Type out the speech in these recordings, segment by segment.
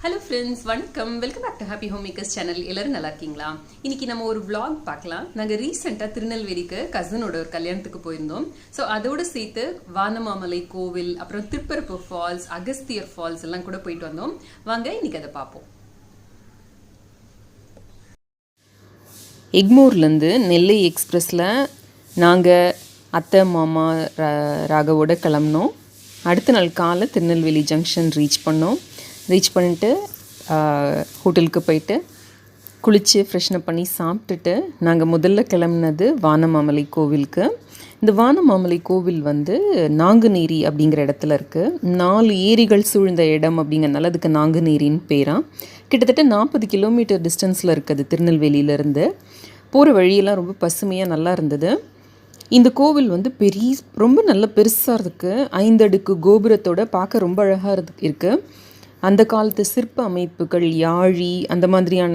Hello friends, வணக்கம். Welcome back to Happy Home Makers channel. எல்லாரும் நல்லா இருக்கீங்களா? இன்னைக்கு நம்ம ஒரு vlog பார்க்கலாம். நாங்கள் ரீசெண்டாக திருநெல்வேலிக்கு கசனோட ஒரு கல்யாணத்துக்கு போயிருந்தோம். ஸோ அதோடு சேர்த்து வானமாமலை கோவில், அப்புறம் திருப்பரப்பு ஃபால்ஸ், அகஸ்தியர் ஃபால்ஸ் எல்லாம் கூட போயிட்டு வந்தோம். வாங்க இன்னைக்கு அதை பார்ப்போம். எக்மூர்லேருந்து நெல்லை எக்ஸ்பிரஸில் நாங்கள் அத்தை மாமா ராகவோட கிளம்பினோம். அடுத்த நாள் காலை திருநெல்வேலி ஜங்ஷன் ரீச் பண்ணிட்டு ஹோட்டலுக்கு போயிட்டு குளித்து ஃப்ரெஷ்னப் பண்ணி சாப்பிட்டுட்டு நாங்கள் முதல்ல கிளம்புனது வானமாமலை கோவிலுக்கு. இந்த வானமாமலை கோவில் வந்து நாங்குநேரி அப்படிங்கிற இடத்துல இருக்குது. 4 ஏரிகள் சூழ்ந்த இடம் அப்படிங்கிறனால அதுக்கு நாங்குநேரின்னு பேராம். கிட்டத்தட்ட 40 கிலோமீட்டர் டிஸ்டன்ஸில் இருக்குது திருநெல்வேலியிலேருந்து. போகிற வழியெல்லாம் ரொம்ப பசுமையாக நல்லா இருந்தது. இந்த கோவில் வந்து ரொம்ப நல்ல பெருசாக இருக்குது. 5 அடுக்கு கோபுரத்தோட பார்க்க ரொம்ப அழகாக இருக்குது. அந்த காலத்து சிற்ப அமைப்புகள், யாழி, அந்த மாதிரியான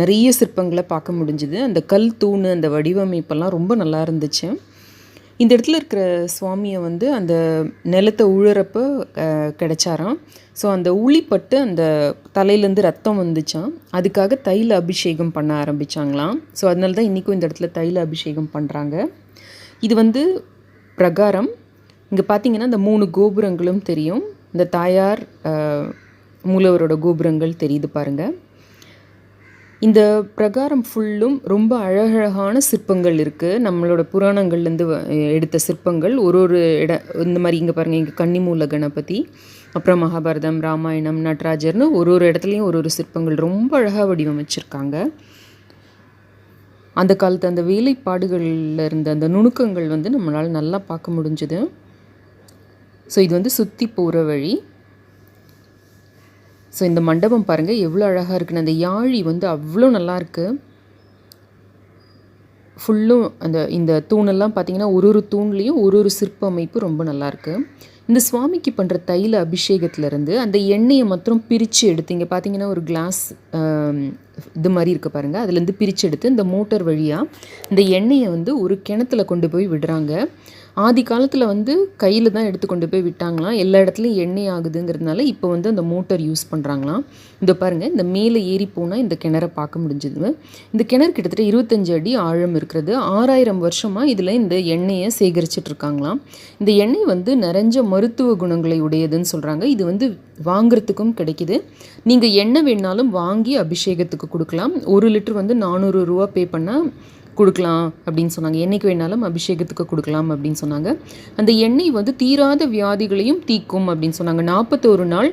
நிறைய சிற்பங்களை பார்க்க முடிஞ்சுது. அந்த கல் தூண், அந்த வடிவமைப்பெல்லாம் ரொம்ப நல்லா இருந்துச்சு. இந்த இடத்துல இருக்கிற சுவாமியை வந்து அந்த நிலத்தை உழுறப்போ கிடச்சாராம். ஸோ அந்த உளிப்பட்டு அந்த தலையிலேருந்து ரத்தம் வந்துச்சான். அதுக்காக தைல அபிஷேகம் பண்ண ஆரம்பித்தாங்களாம். ஸோ அதனால தான் இன்றைக்கும் இந்த இடத்துல தைல அபிஷேகம் பண்ணுறாங்க. இது வந்து பிரகாரம். இங்கே பார்த்திங்கன்னா இந்த 3 கோபுரங்களும் தெரியும். இந்த தாயார் மூலவரோட கோபுரங்கள் தெரியுது பாருங்கள். இந்த பிரகாரம் ஃபுல்லும் ரொம்ப அழகழகான சிற்பங்கள் இருக்குது. நம்மளோட புராணங்கள்லேருந்து எடுத்த சிற்பங்கள். ஒரு இந்த மாதிரி இங்கே பாருங்கள், இங்கே கன்னிமூல கணபதி, அப்புறம் மகாபாரதம், ராமாயணம், நடராஜர்னு ஒரு இடத்துலையும் ஒரு சிற்பங்கள் ரொம்ப அழகாக வடிவமைச்சிருக்காங்க. அந்த காலத்து அந்த வேலைப்பாடுகளில் இருந்த அந்த நுணுக்கங்கள் வந்து நம்மளால் நல்லா பார்க்க முடிஞ்சுது. ஸோ இது வந்து சுற்றி போகிற வழி. ஸோ இந்த மண்டபம் பாருங்கள் எவ்வளோ அழகாக இருக்குன்னு. அந்த யாழி வந்து அவ்வளோ நல்லாயிருக்கு. ஃபுல்லும் இந்த தூணெல்லாம் பார்த்திங்கன்னா ஒரு தூண்லேயும் ஒரு சிற்ப அமைப்பு ரொம்ப நல்லாயிருக்கு. இந்த சுவாமிக்கு பண்ணுற தைல அபிஷேகத்துலேருந்து அந்த எண்ணெயை மாத்திரம் பிரித்து எடுத்து, இங்கே பார்த்திங்கன்னா ஒரு கிளாஸ் இது மாதிரி இருக்குது பாருங்கள், அதுலேருந்து பிரித்து எடுத்து இந்த மோட்டர் வழியாக இந்த எண்ணெயை வந்து ஒரு கிணத்துல கொண்டு போய் விடுறாங்க. ஆதி காலத்தில் வந்து கையில் தான் எடுத்து கொண்டு போய் விட்டாங்களாம். எல்லா இடத்துலையும் எண்ணெய் ஆகுதுங்கிறதுனால இப்போ வந்து அந்த மோட்டர் யூஸ் பண்ணுறாங்களாம். இந்த பாருங்கள், இந்த மேலே ஏறி போனால் இந்த கிணறை பார்க்க முடிஞ்சது. இந்த கிணறு கிட்டத்தட்ட 25 அடி ஆழம் இருக்கிறது. 6000 வருஷமாக இதில் இந்த எண்ணெயை சேகரிச்சிட்டு இருக்காங்களாம். இந்த எண்ணெய் வந்து நிறைஞ்ச மருத்துவ குணங்களை உடையதுன்னு சொல்கிறாங்க. இது வந்து வாங்குறதுக்கும் கிடைக்கிது. நீங்கள் எண்ணெய் வேணாலும் வாங்கி அபிஷேகத்துக்கு கொடுக்கலாம். 1 லிட்டர் வந்து 400 ரூபா பே பண்ணால் கொடுக்கலாம் அப்படின்னு சொன்னாங்க. என்றைக்கு வேணாலும் அபிஷேகத்துக்கு கொடுக்கலாம் அப்படின்னு சொன்னாங்க. அந்த எண்ணெய் வந்து தீராத வியாதிகளையும் தீக்கும் அப்படின்னு சொன்னாங்க. 41 நாள்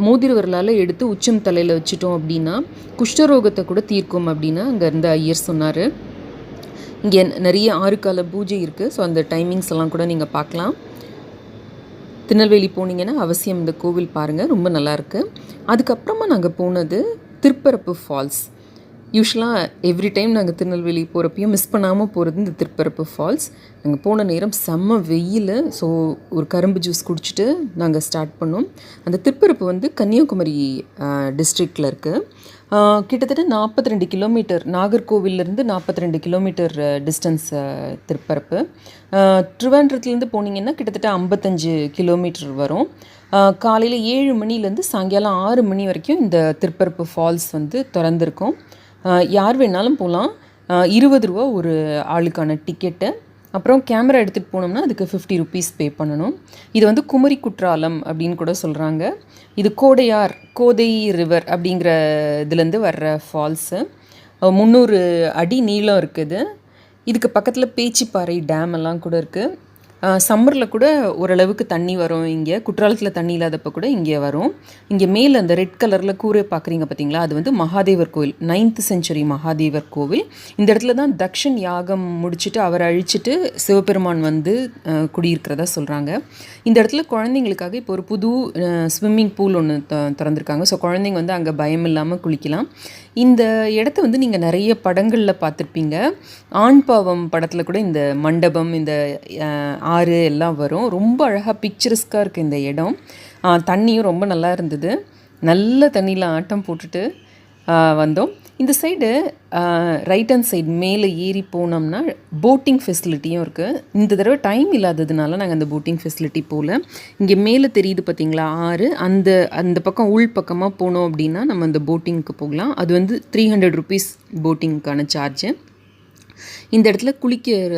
மோதிர விரலால் எடுத்து உச்சம் தலையில் வச்சுட்டோம் அப்படின்னா குஷ்டரோகத்தை கூட தீர்க்கும் அப்படின்னு அங்கே இருந்த ஐயர் சொன்னார். இங்கே நிறைய 6 கால பூஜை இருக்குது. ஸோ அந்த டைமிங்ஸ் எல்லாம் கூட நீங்கள் பார்க்கலாம். திருநெல்வேலி போனீங்கன்னா அவசியம் இந்த கோவில் பாருங்கள், ரொம்ப நல்லாயிருக்கு. அதுக்கப்புறமா நாங்கள் போனது திருப்பரப்பு ஃபால்ஸ். யூஸ்வலாக எவ்ரி டைம் நாங்கள் திருநெல்வேலி போகிறப்பையும் மிஸ் பண்ணாமல் போகிறது இந்த திருப்பரப்பு ஃபால்ஸ். நாங்கள் போன நேரம் செம்ம வெயில். ஸோ ஒரு கரும்பு ஜூஸ் குடிச்சிட்டு நாங்கள் ஸ்டார்ட் பண்ணோம். அந்த திருப்பரப்பு வந்து கன்னியாகுமரி டிஸ்ட்ரிக்டில் இருக்குது. கிட்டத்தட்ட 42 கிலோமீட்டர், நாகர்கோவிலேருந்து 42 கிலோமீட்டர் டிஸ்டன்ஸ் திருப்பரப்பு. ட்ரிவாண்ட்ரத்துலேருந்து போனீங்கன்னா கிட்டத்தட்ட 55 கிலோமீட்டர் வரும். காலையில் 7 மணிலேருந்து சாயங்காலம் 6 மணி வரைக்கும் இந்த திருப்பரப்பு ஃபால்ஸ் வந்து திறந்துருக்கும். யார் வேணாலும் போகலாம். 20 ரூபா ஒரு ஆளுக்கான டிக்கெட்டு. அப்புறம் கேமரா எடுத்துகிட்டு போனோம்னா அதுக்கு 50 ருபீஸ் பே பண்ணணும். இது வந்து குமரி குற்றாலம் அப்படின்னு கூட சொல்கிறாங்க. இது கோதை ரிவர் அப்படிங்கிற இதுலேருந்து வர்ற ஃபால்ஸு. 300 அடி நீளம் இருக்குது. இதுக்கு பக்கத்தில் பேச்சிப்பாறை டேம் எல்லாம் கூட இருக்குது. சம்மரில் கூட ஓரளவுக்கு தண்ணி வரும். இங்கே குற்றாலத்தில் தண்ணி இல்லாதப்போ கூட இங்கே வரும். இங்கே மேலே அந்த ரெட் கலரில் கூரை பார்க்குறீங்க பார்த்தீங்களா, அது வந்து மகாதேவர் கோவில், 9th செஞ்சுரி மகாதேவர் கோவில். இந்த இடத்துல தான் தக்ஷன் யாகம் முடிச்சுட்டு அவரை அழிச்சிட்டு சிவபெருமான் வந்து குடியிருக்கிறதா சொல்கிறாங்க. இந்த இடத்துல குழந்தைங்களுக்காக இப்போ ஒரு புது ஸ்விம்மிங் பூல் ஒன்று திறந்துருக்காங்க. ஸோ குழந்தைங்க வந்து அங்கே பயம் இல்லாமல் குளிக்கலாம். இந்த இடத்த வந்து நீங்கள் நிறைய படங்களில் பார்த்துருப்பீங்க. ஆண் பாவம் படத்தில் கூட இந்த மண்டபம், இந்த ஆறு எல்லாம் வரும். ரொம்ப அழகாக பிக்சரஸ்காக இருக்குது இந்த இடம். தண்ணியும் ரொம்ப நல்லா இருந்தது. நல்ல தண்ணியில் ஆட்டம் போட்டுட்டு வந்தோம். இந்த சைடு ரைட் ஹேண்ட் சைடு மேலே ஏறி போனோம்னா போட்டிங் ஃபெசிலிட்டியும் இருக்குது. இந்த தடவை டைம் இல்லாததுனால நாங்கள் அந்த போட்டிங் ஃபெசிலிட்டி போகல. இங்கே மேலே தெரியுது பார்த்தீங்களா ஆறு, அந்த அந்த பக்கம் உள் பக்கமாக போனோம் அப்படின்னா நம்ம அந்த போட்டிங்க்கு போகலாம். அது வந்து 300 ருபீஸ் போட்டிங்க்கான சார்ஜு. இந்த இடத்துல குளிக்கிற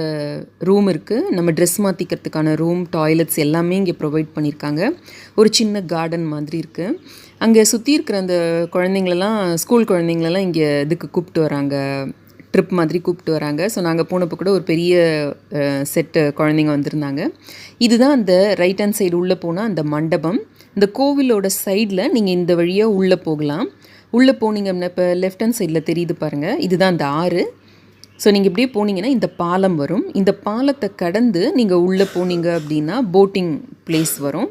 ரூம் இருக்குது, நம்ம ட்ரெஸ் மாற்றிக்கிறதுக்கான ரூம், டாய்லெட்ஸ் எல்லாமே இங்கே ப்ரொவைட் பண்ணியிருக்காங்க. ஒரு சின்ன கார்டன் மாதிரி இருக்குது. அங்கே சுற்றி இருக்கிற அந்த குழந்தைங்களெல்லாம், ஸ்கூல் குழந்தைங்களெல்லாம் இங்கே இதுக்கு கூப்பிட்டு வராங்க, ட்ரிப் மாதிரி கூப்பிட்டு வராங்க. ஸோ நாங்கள் போனப்போ கூட ஒரு பெரிய செட்டு குழந்தைங்க வந்திருந்தாங்க. இதுதான் அந்த ரைட் ஹேண்ட் சைடு உள்ளே போனால் அந்த மண்டபம். இந்த கோவிலோட சைடில் நீங்கள் இந்த வழியாக உள்ளே போகலாம். உள்ளே போனீங்க அப்படின்னா இப்போ லெஃப்ட் ஹேண்ட் சைடில் தெரியுது பாருங்கள், இதுதான் அந்த ஆறு. ஸோ நீங்கள் இப்படியே போனீங்கன்னா இந்த பாலம் வரும். இந்த பாலத்தை கடந்து நீங்கள் உள்ளே போனீங்க அப்படின்னா போட்டிங் பிளேஸ் வரும்.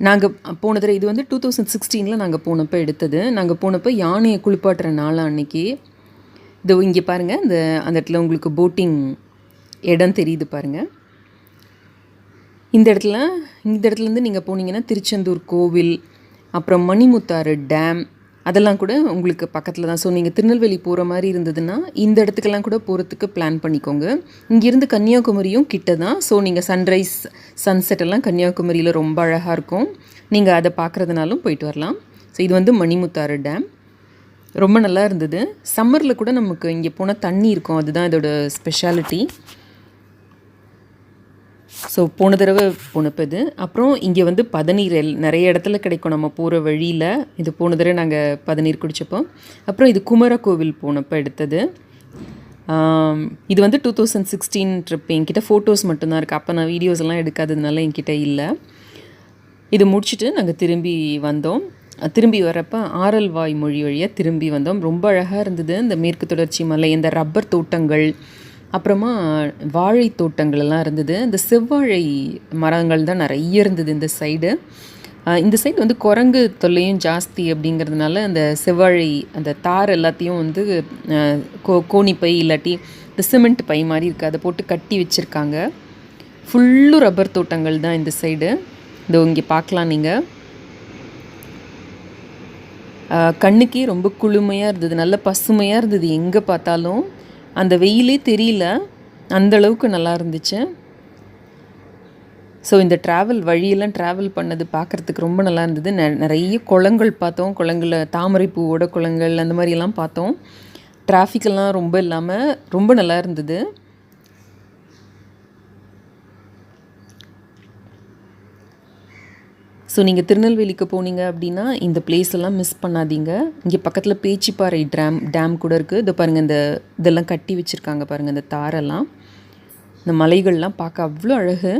நாங்கள் போன தடவை இது வந்து 2016 நாங்கள் போனப்போ எடுத்தது. நாங்கள் போனப்போ யானையை குளிப்பாட்டுற நாள் அன்னைக்கு. இது இங்கே பாருங்கள், அந்த இடத்துல உங்களுக்கு போட்டிங் இடம் தெரியுது பாருங்கள். இந்த இடத்துலேருந்து நீங்கள் போனீங்கன்னா திருச்செந்தூர் கோவில், அப்புறம் மணிமுத்தாறு டேம், அதெல்லாம் கூட உங்களுக்கு பக்கத்தில் தான். ஸோ நீங்கள் திருநெல்வேலி போகிற மாதிரி இருந்ததுன்னா இந்த இடத்துக்கெல்லாம் கூட போகிறதுக்கு பிளான் பண்ணிக்கோங்க. இங்கேருந்து கன்னியாகுமரியும் கிட்ட தான். ஸோ நீங்கள் சன்ரைஸ் சன்செட் எல்லாம் கன்னியாகுமரியில் ரொம்ப அழகாக இருக்கும். நீங்கள் அதை பார்க்குறதுனாலும் போயிட்டு வரலாம். ஸோ இது வந்து மணிமுத்தாறு டேம், ரொம்ப நல்லா இருந்தது. சம்மரில் கூட நமக்கு இங்கே போனால் தண்ணி இருக்கும், அதுதான் இதோட ஸ்பெஷாலிட்டி. ஸோ போன தடவை போனப்போ இது. அப்புறம் இங்கே வந்து பதநீர் நிறைய இடத்துல கிடைக்கும் நம்ம போகிற வழியில். இது போன தடவை நாங்கள் பதநீர் குடித்தப்போ. அப்புறம் இது குமர கோவில் போனப்போ எடுத்தது. இது வந்து 2016 ட்ரிப். என்கிட்ட ஃபோட்டோஸ் மட்டும்தான் இருக்குது, அப்போ நான் வீடியோஸ் எல்லாம் எடுக்காததுனால என்கிட்ட இல்லை. இது முடிச்சுட்டு நாங்கள் திரும்பி வந்தோம். திரும்பி வரப்போ ஆரல்வாய் மொழி வழியாக திரும்பி வந்தோம். ரொம்ப அழகாக இருந்தது. இந்த மேற்கு தொடர்ச்சி மலை, இந்த ரப்பர் தோட்டங்கள், அப்புறமா வாழை தோட்டங்கள் எல்லாம் இருந்தது. இந்த செவ்வாழை மரங்கள் தான் நிறைய இருந்தது இந்த சைடு. இந்த சைடு வந்து குரங்கு தொல்லையும் ஜாஸ்தி அப்படிங்கிறதுனால அந்த செவ்வாழை அந்த தார் எல்லாத்தையும் வந்து கோணிப்பை இல்லாட்டி இந்த சிமெண்ட் பை மாதிரி இருக்குது, அதை போட்டு கட்டி வச்சுருக்காங்க. ஃபுல்லும் ரப்பர் தோட்டங்கள் தான் இந்த சைடு. இதோ இங்கே பார்க்கலாம் நீங்கள். கண்ணுக்கே ரொம்ப குளுமையாக இருந்தது, நல்ல பசுமையாக இருந்தது. எங்கே பார்த்தாலும் அந்த வெயிலே தெரியல, அந்தளவுக்கு நல்லா இருந்துச்சு. ஸோ இந்த வழியெல்லாம் ட்ராவல் பண்ணது பார்க்குறதுக்கு ரொம்ப நல்லா இருந்தது. நிறைய குளங்கள் பார்த்தோம். குளங்களில் தாமரை பூவோட குளங்கள் அந்த மாதிரியெல்லாம் பார்த்தோம். டிராஃபிக்கெல்லாம் ரொம்ப இல்லாமல் ரொம்ப நல்லா இருந்தது. ஸோ நீங்கள் திருநெல்வேலிக்கு போனீங்க அப்படின்னா இந்த பிளேஸ் எல்லாம் மிஸ் பண்ணாதீங்க. இங்கே பக்கத்தில் பேச்சிப்பாறை டேம் கூட இருக்குது. இதை பாருங்கள், இதெல்லாம் கட்டி வச்சுருக்காங்க பாருங்கள், இந்த தாரெல்லாம், இந்த மலைகள்லாம் பார்க்க அவ்வளோ அழகு.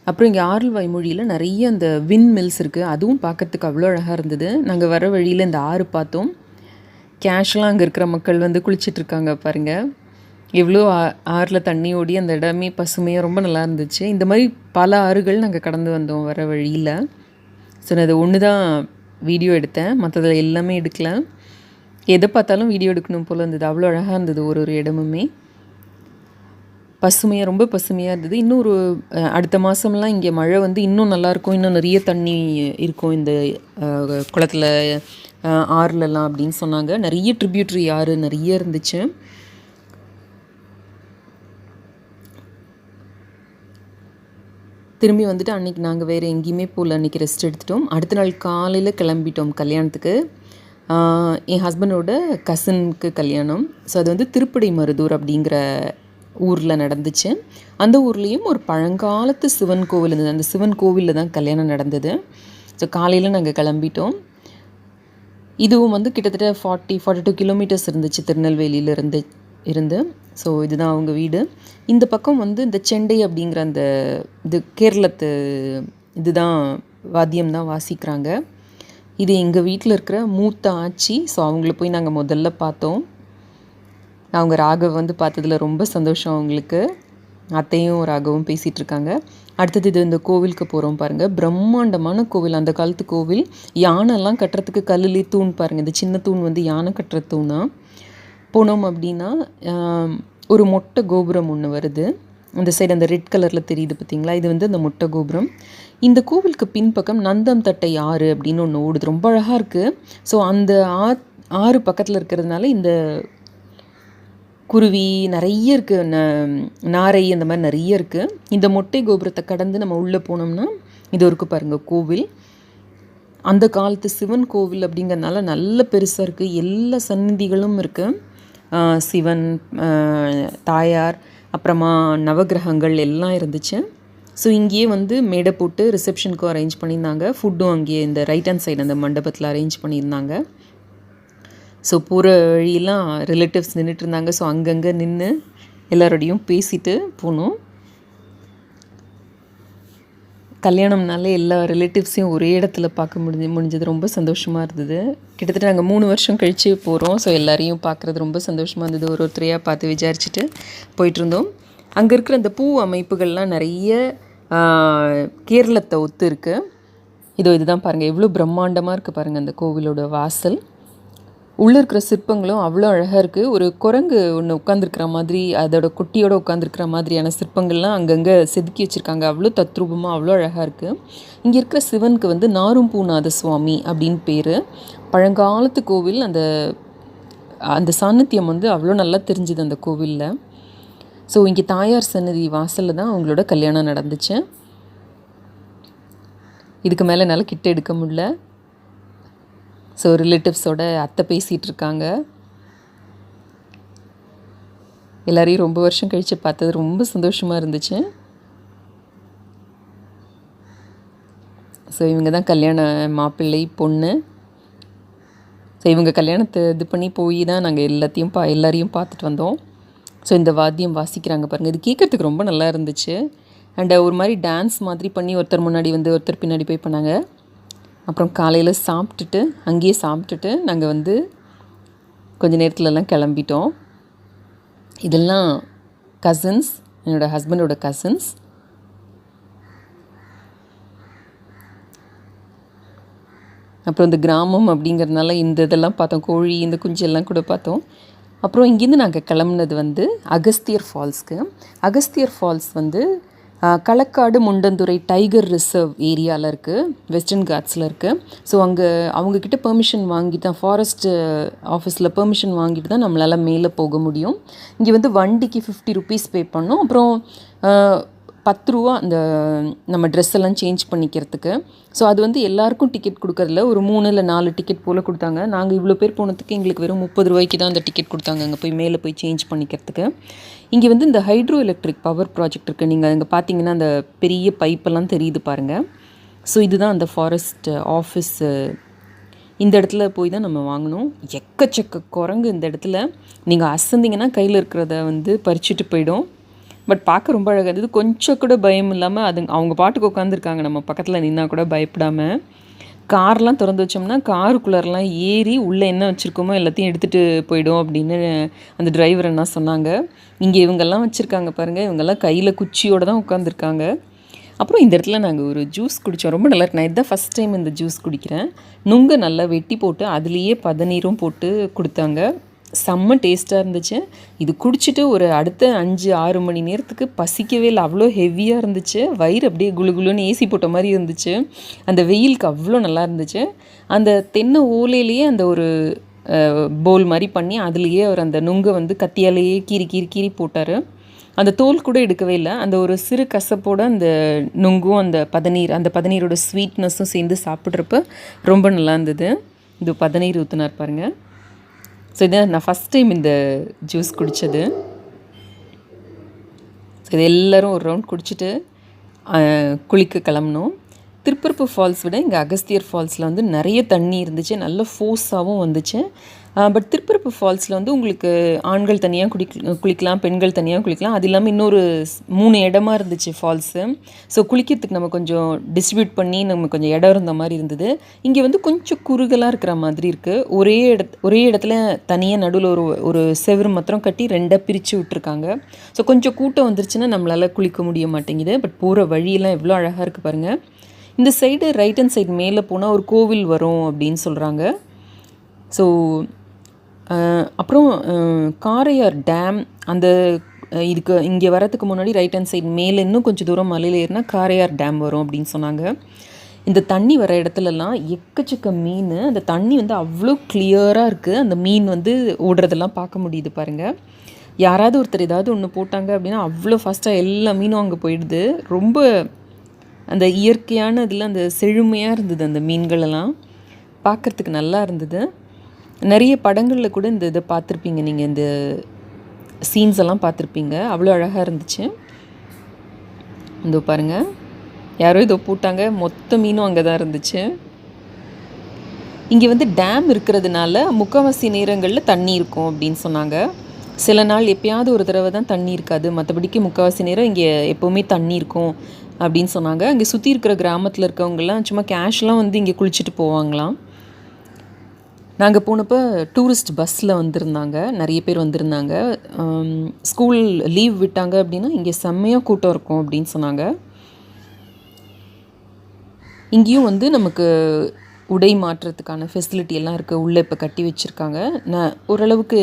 அப்புறம் இங்கே ஆரல்வாய் மொழியில் நிறைய அந்த வின் மில்ஸ் இருக்குது, அதுவும் பார்க்கறதுக்கு அவ்வளோ அழகாக இருந்தது. நாங்கள் வர வழியில் இந்த ஆறு பார்த்தோம். கேஷ்லாம் அங்கே இருக்கிற மக்கள் வந்து குளிச்சிட்ருக்காங்க பாருங்கள். எவ்வளோ ஆறில் தண்ணி ஓடி அந்த இடமே பசுமையாக ரொம்ப நல்லா இருந்துச்சு. இந்த மாதிரி பல ஆறுகள் நாங்கள் கடந்து வந்தோம் வர வழியில். ஸோ நான் அது ஒன்று தான் வீடியோ எடுத்தேன், மற்றதில் எல்லாமே எடுக்கல. எதை பார்த்தாலும் வீடியோ எடுக்கணும் போல் இருந்தது, அவ்வளோ அழகாக இருந்தது. ஒரு இடமுமே பசுமையாக, ரொம்ப பசுமையாக இருந்தது. இன்னும் அடுத்த மாதம்லாம் இங்கே மழை வந்து இன்னும் நல்லாயிருக்கும், இன்னும் நிறைய தண்ணி இருக்கும் இந்த குளத்தில், ஆறுலலாம் அப்படின்னு சொன்னாங்க. நிறைய ட்ரிபியூட்ரி ஆறு நிறைய இருந்துச்சு. திரும்பி வந்துட்டு அன்றைக்கி நாங்கள் வேறு எங்கேயுமே போகல, அன்றைக்கி ரெஸ்ட் எடுத்துட்டோம். அடுத்த நாள் காலையில் கிளம்பிட்டோம் கல்யாணத்துக்கு. என் ஹஸ்பண்டோட கசினுக்கு கல்யாணம். ஸோ அது வந்து திருப்படை மருதூர் அப்படிங்கிற ஊரில் நடந்துச்சு. அந்த ஊர்லேயும் ஒரு பழங்காலத்து சிவன் கோவில் இருந்தது. அந்த சிவன் கோவிலில் தான் கல்யாணம் நடந்தது. ஸோ காலையில் நாங்கள் கிளம்பிட்டோம். இதுவும் வந்து கிட்டத்தட்ட 42 கிலோமீட்டர்ஸ் இருந்துச்சு திருநெல்வேலியிலிருந்து. ஸோ இதுதான் அவங்க வீடு. இந்த பக்கம் வந்து இந்த செண்டை அப்படிங்கிற அந்த கேரளத்து இதுதான் வாத்தியம் தான் வாசிக்கிறாங்க. இது எங்கள் வீட்டில் இருக்கிற மூத்த ஆச்சி. ஸோ அவங்கள போய் நாங்கள் முதல்ல பார்த்தோம். அவங்க ராகவ் வந்து பார்த்ததில் ரொம்ப சந்தோஷம் அவங்களுக்கு. அத்தையும் ராகவும் பேசிகிட்டு இருக்காங்க. அடுத்தது இது இந்த கோவிலுக்கு போகிறோம் பாருங்கள், பிரம்மாண்டமான கோவில், அந்த காலத்து கோவில். யானைலாம் கட்டுறதுக்கு கல்லுலே தூண் பாருங்கள், இந்த சின்ன தூண் வந்து யானை கட்டுற தூணா. போனோம் அப்படின்னா ஒரு மொட்டை கோபுரம் ஒன்று வருது. அந்த சைடு அந்த ரெட் கலரில் தெரியுது பார்த்தீங்களா, இது வந்து அந்த மொட்டை கோபுரம். இந்த கோவிலுக்கு பின்பக்கம் நந்தம் தட்டை ஆறு அப்படின்னு ஒன்று ஓடுது, ரொம்ப அழகாக இருக்குது. ஸோ அந்த ஆறு பக்கத்தில் இருக்கிறதுனால இந்த குருவி நிறைய இருக்குது, நாரை அந்த மாதிரி நிறைய இருக்குது. இந்த மொட்டை கோபுரத்தை கடந்து நம்ம உள்ளே போனோம்னா இது இருக்குது பாருங்கள் கோவில். அந்த காலத்து சிவன் கோவில் அப்படிங்கிறதுனால நல்ல பெருசாக இருக்குது. எல்லா சந்நிதிகளும் இருக்குது. சிவன், தாயார், அப்புறமா நவகிரகங்கள் எல்லாம் இருந்துச்சு. ஸோ இங்கேயே வந்து மேடை போட்டு ரிசப்ஷனுக்கும் அரேஞ்ச் பண்ணியிருந்தாங்க. ஃபுட்டும் அங்கேயே இந்த ரைட் ஹேண்ட் சைடு அந்த மண்டபத்தில் அரேஞ்ச் பண்ணியிருந்தாங்க. ஸோ போகிற வழியெல்லாம் ரிலேட்டிவ்ஸ் நின்றுட்டு இருந்தாங்க. ஸோ அங்கங்கே நின்று எல்லாரோடையும் பேசிட்டு போனோம். கல்யாணம்னாலே எல்லா ரிலேட்டிவ்ஸையும் ஒரே இடத்துல பார்க்க முடிஞ்சது ரொம்ப சந்தோஷமாக இருந்தது. கிட்டத்தட்ட நாங்கள் 3 வருஷம் கழித்து போகிறோம். ஸோ எல்லாரையும் பார்க்குறது ரொம்ப சந்தோஷமாக இருந்தது. ஒருத்தரையாக பார்த்து விசாரிச்சுட்டு போயிட்டுருந்தோம். அங்கே இருக்கிற அந்த பூ அமைப்புகள்லாம் நிறைய கேரளத்தை ஒத்து இருக்குது. இதுதான் பாருங்கள், எவ்வளோ பிரம்மாண்டமாக இருக்குது பாருங்கள் அந்த கோவிலோட வாசல். உள்ளே இருக்கிற சிற்பங்களும் அவ்வளோ அழகாக இருக்குது. ஒரு குரங்கு ஒன்று உட்காந்துருக்கிற மாதிரி, அதோட குட்டியோடு உட்காந்துருக்கிற மாதிரியான சிற்பங்கள்லாம் அங்கங்கே செதுக்கி வச்சுருக்காங்க. அவ்வளோ தத்ரூபமாக அவ்வளோ அழகாக இருக்குது. இங்கே இருக்கிற சிவனுக்கு வந்து நாரும்பூநாத சுவாமி அப்படின்னு பேர். பழங்காலத்து கோவில். அந்த சாநித்தியம் வந்து அவ்வளோ நல்லா தெரிஞ்சுது அந்த கோவிலில். ஸோ இங்கே தாயார் சன்னதி வாசலில் தான் அவங்களோட கல்யாணம் நடந்துச்சு. இதுக்கு மேலே என்னால் கிட்ட எடுக்க முடியல. ஸோ ரிலேட்டிவ்ஸோட அத்தை பேசிகிட்டு இருக்காங்க. எல்லாரையும் ரொம்ப வருஷம் கழித்து பார்த்தது ரொம்ப சந்தோஷமாக இருந்துச்சு. ஸோ இவங்க தான் கல்யாண மாப்பிள்ளை பொண்ணு. ஸோ இவங்க கல்யாணத்தை இது பண்ணி போய் தான் நாங்கள் எல்லாரையும் பார்த்துட்டு வந்தோம். ஸோ இந்த வாத்தியம் வாசிக்கிறாங்க பாருங்கள். இது கேட்குறதுக்கு ரொம்ப நல்லா இருந்துச்சு. அண்ட் ஒரு மாதிரி டான்ஸ் மாதிரி பண்ணி ஒருத்தர் முன்னாடி வந்து ஒருத்தர் பின்னாடி போய் பண்ணாங்க. அப்புறம் காலையில் அங்கேயே சாப்பிட்டுட்டு நாங்கள் வந்து கொஞ்சம் நேரத்துலலாம் கிளம்பிட்டோம். இதெல்லாம் கசின்ஸ், என்னோடய ஹஸ்பண்டோட கசின்ஸ். அப்புறம் இந்த கிராமம் அப்படிங்கிறதுனால இதெல்லாம் பார்த்தோம். கோழி, இந்த குஞ்செல்லாம் கூட பார்த்தோம். அப்புறம் இங்கேருந்து நாங்கள் கிளம்புனது வந்து அகஸ்தியர் ஃபால்ஸ்க்கு. அகஸ்தியர் ஃபால்ஸ் வந்து களக்காடு முண்டந்துறை டைகர் ரிசர்வ் ஏரியாவில் இருக்குது, வெஸ்டர்ன் காட்ஸில் இருக்குது. ஸோ அங்கே அவங்கக்கிட்ட பெர்மிஷன் வாங்கி தான், ஃபாரஸ்ட் ஆஃபீஸில் பெர்மிஷன் வாங்கிட்டு தான் நம்மளால் மேலே போக முடியும். இங்கே வந்து வண்டிக்கு 50 ருபீஸ் பே பண்ணோம். அப்புறம் 10 ரூபா அந்த நம்ம ட்ரெஸ் எல்லாம் சேஞ்ச் பண்ணிக்கிறதுக்கு. ஸோ அது வந்து எல்லாருக்கும் டிக்கெட் கொடுக்கறதில்ல, ஒரு 3 இல்லை 4 டிக்கெட் போல் கொடுத்தாங்க. நாங்கள் இவ்வளோ பேர் போனதுக்கு எங்களுக்கு வெறும் 30 ரூபாய்க்கு தான் அந்த டிக்கெட் கொடுத்தாங்க அங்கே போய் மேலே போய் சேஞ்ச் பண்ணிக்கிறதுக்கு. இங்கே வந்து இந்த ஹைட்ரோ எலக்ட்ரிக் பவர் ப்ராஜெக்ட் இருக்குது. நீங்கள் அங்கே பார்த்தீங்கன்னா அந்த பெரிய பைப்பெல்லாம் தெரியுது பாருங்கள். ஸோ இதுதான் அந்த ஃபாரஸ்ட் ஆஃபீஸு. இந்த இடத்துல போய் தான் நம்ம வாங்கணும். எக்கச்சக்க குரங்கு இந்த இடத்துல. நீங்கள் அசந்திங்கன்னா கையில் இருக்கிறத வந்து பறிச்சுட்டு போயிடும். பட் பார்க்க ரொம்ப அழகாக இருந்தது. கொஞ்சம் கூட பயம் இல்லாமல் அவங்க பாட்டுக்கு உட்காந்துருக்காங்க. நம்ம பக்கத்தில் நின்னா கூட பயப்படாமல். கார்லாம் திறந்து வச்சோம்னா காருக்குள்ளரெலாம் ஏறி உள்ளே என்ன வச்சுருக்கோமோ எல்லாத்தையும் எடுத்துகிட்டு போயிடும் அப்படின்னு அந்த டிரைவர் என்ன சொன்னாங்க. இங்கே இவங்கெல்லாம் வச்சுருக்காங்க பாருங்கள். இவங்கெல்லாம் கையில் குச்சியோடு தான் உட்காந்துருக்காங்க. அப்புறம் இந்த இடத்துல நாங்கள் ஒரு ஜூஸ் குடித்தோம். ரொம்ப நல்லா இருக்கு. நான் இதுதான் ஃபஸ்ட் டைம் இந்த ஜூஸ் குடிக்கிறேன். நுங்கை நல்லா வெட்டி போட்டு அதுலேயே பதநீரும் போட்டு கொடுத்தாங்க. செம்ம டேஸ்ட்டாக இருந்துச்சு. இது குடிச்சிட்டு ஒரு அடுத்த 5-6 மணி நேரத்துக்கு பசிக்கவே இல்லை. அவ்வளோ ஹெவியாக இருந்துச்சு. வயிறு அப்படியே குளுன்னு ஏசி போட்ட மாதிரி இருந்துச்சு. அந்த வெயிலுக்கு அவ்வளோ நல்லா இருந்துச்சு. அந்த தென்னை ஓலையிலேயே அந்த ஒரு போல் மாதிரி பண்ணி அதுலேயே அவர் அந்த நுங்கை வந்து கத்தியாலேயே கீறி போட்டார். அந்த தோல் கூட எடுக்கவே இல்லை. அந்த ஒரு சிறு கசப்போடு அந்த நுங்கும் அந்த பதநீரோட ஸ்வீட்னஸும் சேர்ந்து சாப்பிட்றப்ப ரொம்ப நல்லா இருந்தது. இது பதநீர் ஊற்றினார் பாருங்கள். ஸோ இதான் நான் ஃபஸ்ட் டைம் இந்த ஜூஸ் குடித்தது. ஸோ இது எல்லோரும் ஒரு ரவுண்ட் குடிச்சிட்டு குளிக்க கிளம்புனோம். திருப்பரப்பு ஃபால்ஸ் விட இங்கே அகஸ்தியர் ஃபால்ஸில் வந்து நிறைய தண்ணி இருந்துச்சு. நல்ல ஃபோர்ஸாகவும் வந்துச்சு. பட் திருப்பரப்பு ஃபால்ஸில் வந்து உங்களுக்கு ஆண்கள் தனியாக குளிக்கலாம், பெண்கள் தனியாக குளிக்கலாம். அது இல்லாமல் இன்னொரு 3 இடமா இருந்துச்சு ஃபால்ஸு. ஸோ குளிக்கிறதுக்கு நம்ம கொஞ்சம் டிஸ்ட்ரிபியூட் பண்ணி நம்ம கொஞ்சம் இடம் இருந்த மாதிரி இருந்தது. இங்கே வந்து கொஞ்சம் குறுகலாக இருக்கிற மாதிரி இருக்குது. ஒரே இடத்துல தனியாக நடுவில் ஒரு செவரு மாத்திரம் கட்டி 2ஆக பிரித்து விட்டுருக்காங்க. ஸோ கொஞ்சம் கூட்டம் வந்துருச்சுன்னா நம்மளால் குளிக்க முடிய மாட்டேங்குது. பட் போகிற வழியெல்லாம் எவ்வளோ அழகாக இருக்குது பாருங்கள். இந்த சைடு ரைட் ஹேண்ட் சைடு மேலே போனால் ஒரு கோவில் வரும் அப்படின்னு சொல்கிறாங்க. ஸோ அப்புறம் காரையார் டேம், அந்த இங்கே வரதுக்கு முன்னாடி ரைட் ஹேண்ட் சைடு மேலே இன்னும் கொஞ்சம் தூரம் மலையில் ஏறினா காரையார் டேம் வரும் அப்படின்னு சொன்னாங்க. இந்த தண்ணி வர இடத்துலலாம் எக்கச்சக்க மீன். அந்த தண்ணி வந்து அவ்வளோ கிளியராக இருக்குது. அந்த மீன் வந்து ஓடுறதெல்லாம் பார்க்க முடியுது பாருங்கள். யாராவது ஒருத்தர் ஏதாவது ஒன்று போட்டாங்க அப்படின்னா அவ்வளோ ஃபாஸ்ட்டாக எல்லா மீனும் அங்கே போயிடுது. ரொம்ப அந்த இயற்கையான இதில் அந்த செழுமையாக இருந்தது. அந்த மீன்களெல்லாம் பார்க்குறதுக்கு நல்லா இருந்தது. நிறைய படங்களில் கூட இந்த இதை பார்த்துருப்பீங்க நீங்கள். இந்த சீன்ஸ் எல்லாம் பார்த்துருப்பீங்க. அவ்வளோ அழகாக இருந்துச்சு. இதோ பாருங்கள், யாரோ இதோ போட்டாங்க. மொத்த மீனும் அங்கே தான் இருந்துச்சு. இங்கே வந்து டேம் இருக்கிறதுனால முக்கால்வாசி நேரங்களில் தண்ணி இருக்கும் அப்படின்னு சொன்னாங்க. சில நாள் எப்பயாவது ஒரு தடவை தான் தண்ணி இருக்காது, மற்றபடிக்கு முக்கால்வாசி நேரம் இங்கே எப்போவுமே தண்ணி இருக்கும் அப்படின்னு சொன்னாங்க. அங்கே சுற்றி இருக்கிற கிராமத்தில் இருக்கவங்கெல்லாம் சும்மா கேஷ்லாம் வந்து இங்கே குளிச்சுட்டு போவாங்களாம். நாங்கள் போனப்போ டூரிஸ்ட் பஸ்ஸில் வந்திருந்தாங்க, நிறைய பேர் வந்திருந்தாங்க. ஸ்கூல் லீவ் விட்டாங்க அப்படின்னா இங்கே செம்மையாக கூட்டம் இருக்கும் அப்படின்னு சொன்னாங்க. இங்கேயும் வந்து நமக்கு உடை மாற்றுறதுக்கான ஃபெசிலிட்டி எல்லாம் இருக்குது. உள்ளே இப்போ கட்டி வச்சுருக்காங்க. ஓரளவுக்கு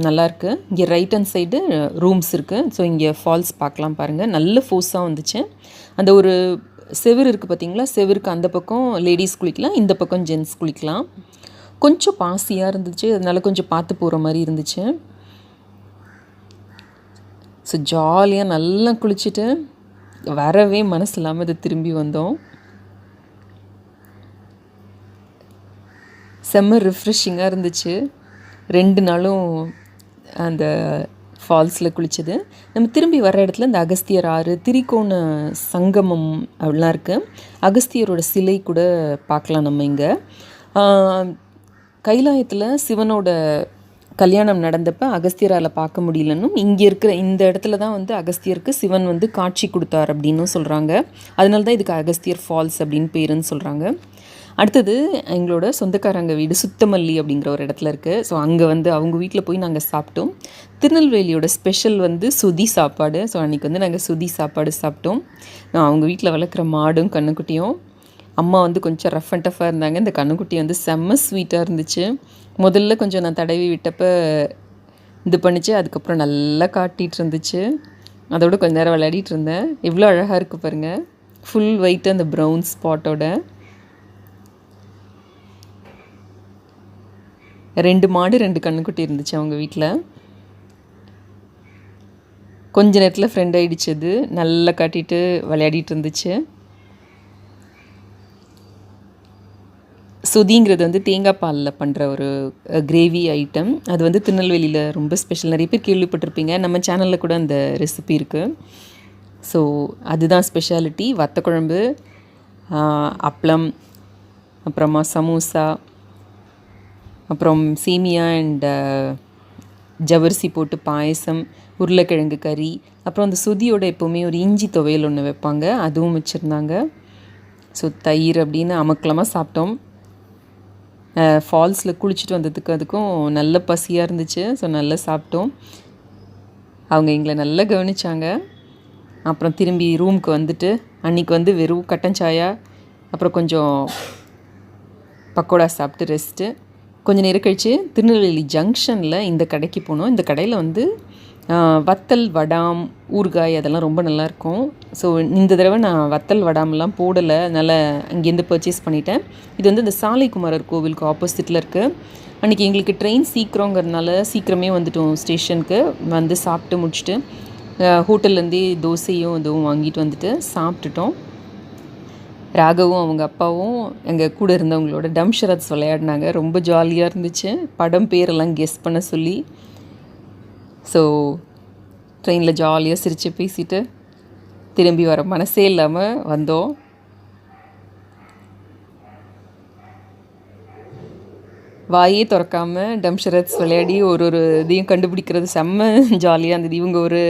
நல்லாயிருக்கு. இங்கே ரைட் ஹேண்ட் சைடு ரூம்ஸ் இருக்குது. ஸோ இங்கே ஃபால்ஸ் பார்க்கலாம் பாருங்கள். நல்ல ஃபோர்ஸாக வந்துச்சு. அந்த ஒரு செவுரு இருக்குது பார்த்தீங்களா, செவருக்கு அந்த பக்கம் லேடிஸ் குளிக்கலாம், இந்த பக்கம் ஜென்ட்ஸ் குளிக்கலாம். கொஞ்சம் பாசியாக இருந்துச்சு, அதனால கொஞ்சம் பார்த்து போகிற மாதிரி இருந்துச்சு. ஸோ ஜாலியாக நல்லா குளிச்சுட்டு வரவே மனசு இல்லாமல் இது திரும்பி வந்தோம். செம்ம ரிஃப்ரெஷிங்காக இருந்துச்சு 2 நாளும் அந்த ஃபால்ஸில் குளித்தது. நம்ம திரும்பி வர இடத்துல இந்த அகஸ்தியர் ஆறு, திரிகோண சங்கமம் அப்படிலாம் இருக்குது. அகஸ்தியரோட சிலை கூட பார்க்கலாம் நம்ம இங்கே. கைலாயத்தில் சிவனோட கல்யாணம் நடந்தப்போ அகஸ்தியரால் பார்க்க முடியலன்னும், இங்கே இருக்கிற இந்த இடத்துல தான் வந்து அகஸ்தியருக்கு சிவன் வந்து காட்சி கொடுத்தார் அப்படின்னும் சொல்கிறாங்க. அதனால தான் இதுக்கு அகஸ்தியர் ஃபால்ஸ் அப்படின்னு பேருன்னு சொல்கிறாங்க. அடுத்தது எங்களோட சொந்தக்காரங்க வீடு சுத்தமல்லி அப்படிங்கிற ஒரு இடத்துல இருக்குது. ஸோ அங்கே வந்து அவங்க வீட்டில் போய் நாங்கள் சாப்பிட்டோம். திருநெல்வேலியோட ஸ்பெஷல் வந்து சுதி சாப்பாடு. ஸோ அன்றைக்கி வந்து நாங்கள் சுதி சாப்பாடு சாப்பிட்டோம். அவங்க வீட்டில் வளர்க்குற மாடும் கண்ணுக்குட்டியும். அம்மா வந்து கொஞ்சம் ரஃப் அண்ட் டஃப்பாக இருந்தாங்க. இந்த கண்ணுக்குட்டி வந்து செம்ம ஸ்வீட்டாக இருந்துச்சு. முதல்ல கொஞ்சம் நான் தடவி விட்டப்போ இது பண்ணிச்சு, அதுக்கப்புறம் நல்லா காட்டிகிட்டு இருந்துச்சு. அதோட கொஞ்ச நேரம் விளையாடிட்டு இருந்தேன். எவ்வளோ அழகாக இருக்குது பாருங்கள், ஃபுல் ஒயிட்டு அந்த ப்ரௌன் ஸ்பாட்டோட. 2 மாடு 2 கண்ணுக்குட்டி இருந்துச்சு அவங்க வீட்டில். கொஞ்ச நேரத்தில் ஃப்ரெண்ட் ஆகிடுச்சு. அது நல்லா காட்டிட்டு விளையாடிட்டு இருந்துச்சு. சுதிங்கிறது வந்து தேங்காய் பாலில் பண்ணுற ஒரு கிரேவி ஐட்டம். அது வந்து திருநெல்வேலியில் ரொம்ப ஸ்பெஷல். நிறைய பேர் கேள்விப்பட்டிருப்பீங்க. நம்ம சேனலில் கூட அந்த ரெசிபி இருக்குது. ஸோ அதுதான் ஸ்பெஷாலிட்டி. வத்த குழம்பு, அப்பளம், அப்புறமா சமோசா, அப்புறம் சேமியா அண்ட் ஜவரிசி போட்டு பாயசம், உருளைக்கிழங்கு கறி, அப்புறம் அந்த சுதியோட எப்போவுமே ஒரு இஞ்சி துவையல் ஒன்று வைப்பாங்க, அதுவும் வச்சுருந்தாங்க. ஸோ தயிர் அப்படின்னு அமக்கலமாக சாப்பிட்டோம். ஃபால்ஸில் குளிச்சுட்டு வந்ததுக்கு அதுக்கும் நல்ல பசியாக இருந்துச்சு. ஸோ நல்லா சாப்பிட்டோம். அவங்க எங்களை நல்லா கவனித்தாங்க. அப்புறம் திரும்பி ரூமுக்கு வந்துட்டு அன்றைக்கி வந்து வெறும் கட்டன் சாயா, அப்புறம் கொஞ்சம் பக்கோடா சாப்பிட்டு ரெஸ்ட்டு. கொஞ்சம் நேரம் கழித்து திருநெல்வேலி ஜங்ஷனில் இந்த கடைக்கு போனோம். இந்த கடையில் வந்து வத்தல், வடாம், ஊறுகாய் அதெல்லாம் ரொம்ப நல்லாயிருக்கும். ஸோ இந்த தடவை நான் வத்தல் வடாமெல்லாம் போடலை, அதனால் அங்கேருந்து பர்ச்சேஸ் பண்ணிட்டேன். இது வந்து இந்த சாலைக்குமாரர் கோவிலுக்கு ஆப்போசிட்டில் இருக்குது. அன்றைக்கி எங்களுக்கு ட்ரெயின் சீக்கிரங்கிறதுனால சீக்கிரமே வந்துட்டோம் ஸ்டேஷனுக்கு. வந்து சாப்பிட்டு முடிச்சுட்டு ஹோட்டல்லேருந்தே தோசையும் இதுவும் வாங்கிட்டு வந்துட்டு சாப்பிட்டுட்டோம். ராகவும் அவங்க அப்பாவும் எங்கள் கூட இருந்தவங்களோட டம்ஷரத்ஸ் விளையாடினாங்க. ரொம்ப ஜாலியாக இருந்துச்சு. படம் பேரெல்லாம் கெஸ் பண்ண சொல்லி. ஸோ ட்ரெயினில் ஜாலியாக சிரித்து பேசிட்டு திரும்பி வர மனசே இல்லாமல் வந்தோம். வாயே திறக்காமல் டம்ஷரத்ஸ் விளையாடி ஒரு இதையும் கண்டுபிடிக்கிறது செம்ம ஜாலியாக இருந்தது. இவங்க ஒரு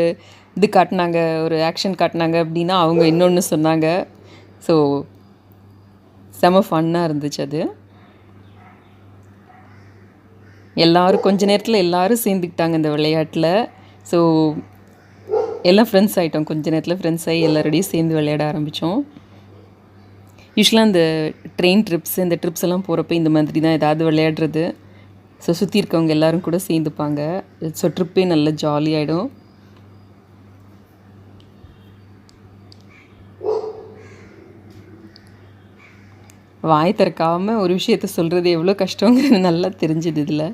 இது காட்டினாங்க, ஒரு ஆக்ஷன் காட்டினாங்க அப்படின்னா அவங்க இன்னொன்று சொன்னாங்க. ஸோ செம்ம ஃபன்னாக இருந்துச்சு அது. எல்லோரும் கொஞ்ச நேரத்தில் எல்லோரும் சேர்ந்துக்கிட்டாங்க இந்த விளையாட்டில். ஸோ எல்லாம் ஃப்ரெண்ட்ஸ் ஆகிட்டோம். கொஞ்ச நேரத்தில் ஃப்ரெண்ட்ஸ் ஆகி எல்லாரோடையும் சேர்ந்து விளையாட ஆரம்பித்தோம். யூஸ்வலாக இந்த ட்ரெயின் ட்ரிப்ஸ், இந்த ட்ரிப்ஸ் எல்லாம் போகிறப்ப இந்த மாதிரி தான் ஏதாவது விளையாடுறது. ஸோ சுற்றி இருக்கவங்க எல்லோரும் கூட சேர்ந்துப்பாங்க. ஸோ ட்ரிப்பே நல்லா ஜாலியாகிடும். வாய் திறக்காமல் ஒரு விஷயத்த சொல்கிறது எவ்வளோ கஷ்டங்கிறது நல்லா தெரிஞ்சுது இதில்.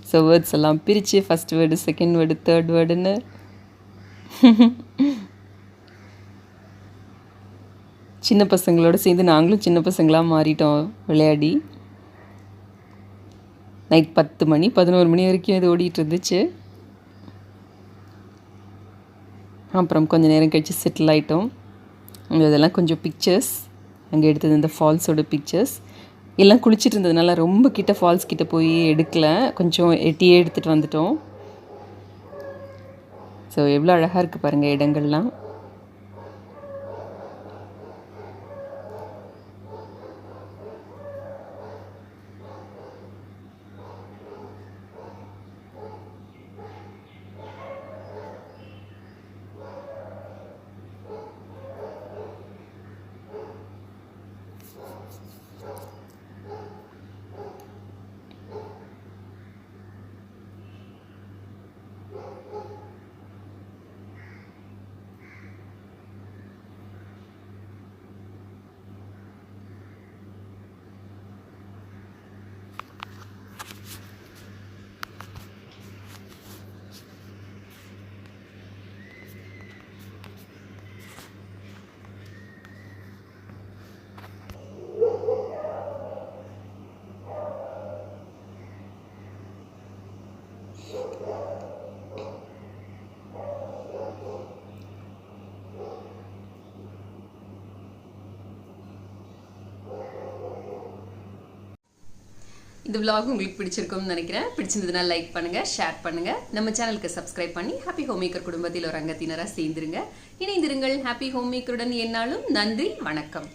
ஸோ வேர்ட்ஸ் எல்லாம் பிரித்து first word, second word, third வேர்டுன்னு சின்ன பசங்களோடு சேர்ந்து நாங்களும் சின்ன பசங்களாக மாறிட்டோம் விளையாடி. நைட் 10 மணி 11 மணி வரைக்கும் இது ஓடிட்டு இருந்துச்சு. அப்புறம் கொஞ்சம் நேரம் கழித்து செட்டில் ஆகிட்டோம். இதெல்லாம் கொஞ்சம் பிக்சர்ஸ் அங்கே எடுத்தது, இந்த ஃபால்ஸோட பிக்சர்ஸ். எல்லாம் குளிச்சுட்டு இருந்ததுனால ரொம்ப கிட்ட ஃபால்ஸ் கிட்ட போய் எடுக்கல, கொஞ்சம் எட்டியே எடுத்துகிட்டு வந்துட்டோம். ஸோ எவ்வளோ அழகாக இருக்குது பாருங்கள் இடங்கள்லாம். இந்த vlog உங்களுக்கு பிடிச்சிருக்கும்னு நினைக்கிறேன். பிடிச்சிருந்ததுனா லைக் பண்ணுங்கள், ஷேர் பண்ணுங்கள், நம்ம சேனலுக்கு சப்ஸ்கிரைப் பண்ணி ஹாப்பி ஹோம் மேக்கர் குடும்பத்தில் ஒரு அங்கத்தினராக சேர்ந்துருங்க. இணைந்திருங்கள். ஹாப்பி ஹோம் மேக்கருடன் என்னாலும். நன்றி, வணக்கம்.